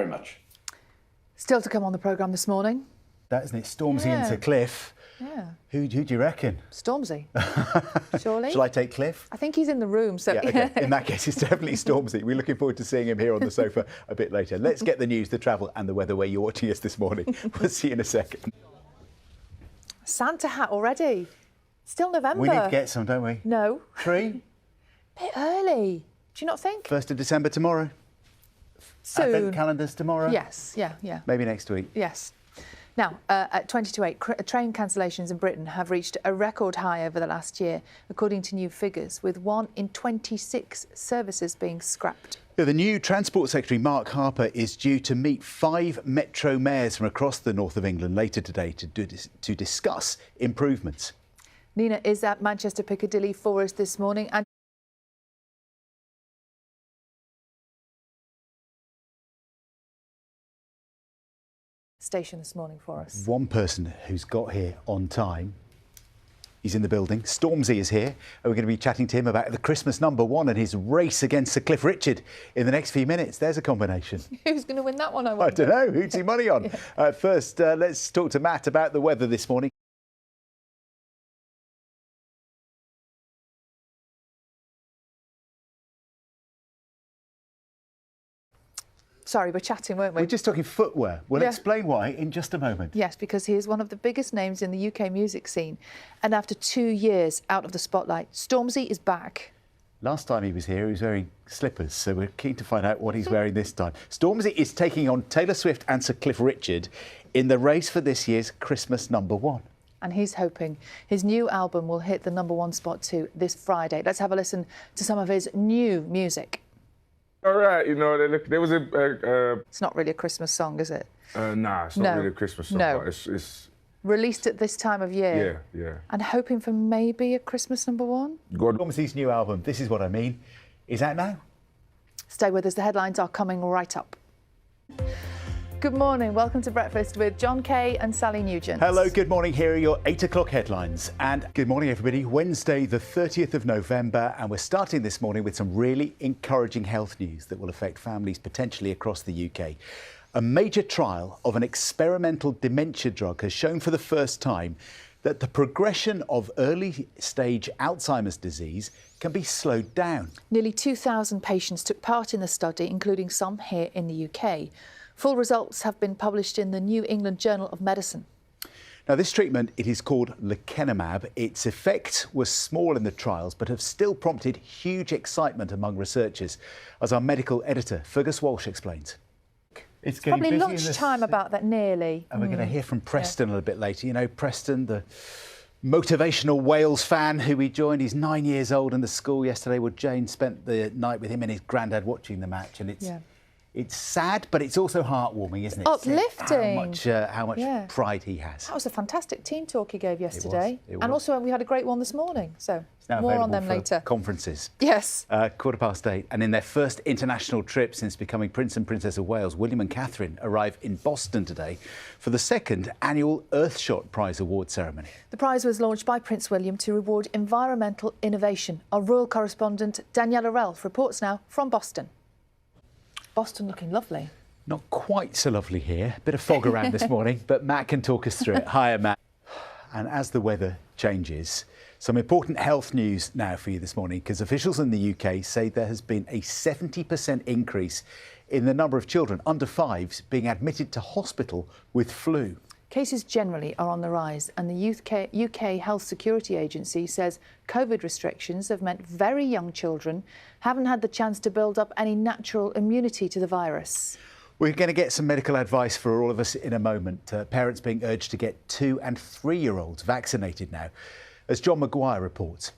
very much. Still to come on the programme this morning. That isn't it? Stormzy into Cliff. Yeah. Who do you reckon? Stormzy. Surely. Shall I take Cliff? I think he's in the room. So yeah, okay. In that case, it's definitely Stormzy. We're looking forward to seeing him here on the sofa a bit later. Let's get the news, the travel and the weather where you're watching us this morning. We'll see you in a second. Santa hat already. Still November. We need to get some, don't we? No. 3? Bit early. Do you not think? 1st of December tomorrow. Soon. Advent calendars tomorrow. Yes, yeah. Maybe next week. Yes. Now, at 20 to 8, train cancellations in Britain have reached a record high over the last year, according to new figures, with 1 in 26 services being scrapped. The new Transport Secretary, Mark Harper, is due to meet 5 Metro mayors from across the north of England later today to discuss improvements. Nina is at Manchester Piccadilly for us this morning. And station this morning for us. One person who's got here on time, he's in the building. Stormzy is here, and we're going to be chatting to him about the Christmas #1 and his race against Sir Cliff Richard in the next few minutes. There's a combination. Who's going to win that one, I wonder? I don't know. Who's he money on? First, let's talk to Matt about the weather this morning. Sorry, we're chatting, weren't we? We're just talking footwear. We'll explain why in just a moment. Yes, because he is one of the biggest names in the UK music scene. And after 2 years out of the spotlight, Stormzy is back. Last time he was here, he was wearing slippers, so we're keen to find out what he's wearing this time. Stormzy is taking on Taylor Swift and Sir Cliff Richard in the race for this year's Christmas #1. And he's hoping his new album will hit the #1 spot too this Friday. Let's have a listen to some of his new music. All right, you know, there was It's not really a Christmas song, is it? Nah, it's not really a Christmas song. No. But it's released at this time of year. Yeah. And hoping for maybe a Christmas #1. Stormzy's new album, This Is What I Mean, is out now. Stay with us. The headlines are coming right up. Good morning. Welcome to Breakfast with John Kay and Sally Nugent. Hello, good morning. Here are your 8 o'clock headlines. And good morning, everybody. Wednesday, the 30th of November, and we're starting this morning with some really encouraging health news that will affect families potentially across the UK. A major trial of an experimental dementia drug has shown for the first time that the progression of early-stage Alzheimer's disease can be slowed down. Nearly 2,000 patients took part in the study, including some here in the UK. Full results have been published in the New England Journal of Medicine. Now, this treatment, it is called lecanemab. Its effect was small in the trials, but have still prompted huge excitement among researchers, as our medical editor, Fergus Walsh, explains. It's probably lunchtime about that, nearly. And we're going to hear from Preston a little bit later. You know, Preston, the motivational Wales fan who we joined. He's 9 years old in the school yesterday. Well, Jane spent the night with him and his granddad watching the match, and it's sad, but it's also heartwarming, isn't it? Uplifting. How much pride he has. That was a fantastic team talk he gave yesterday. It was. And also we had a great one this morning. So now more on them for later. Conferences. Yes. 8:15. And in their first international trip since becoming Prince and Princess of Wales, William and Catherine arrive in Boston today for the 2nd annual Earthshot Prize Award ceremony. The prize was launched by Prince William to reward environmental innovation. Our royal correspondent Daniela Relf reports now from Boston. Boston looking lovely. Not quite so lovely here. Bit of fog around this morning, but Matt can talk us through it. Hiya, Matt. And as the weather changes, some important health news now for you this morning, because officials in the UK say there has been a 70% increase in the number of children under 5s being admitted to hospital with flu. Cases generally are on the rise, and the UK Health Security Agency says COVID restrictions have meant very young children haven't had the chance to build up any natural immunity to the virus. We're going to get some medical advice for all of us in a moment. Parents being urged to get 2- and 3-year-olds vaccinated now. As John Maguire reports,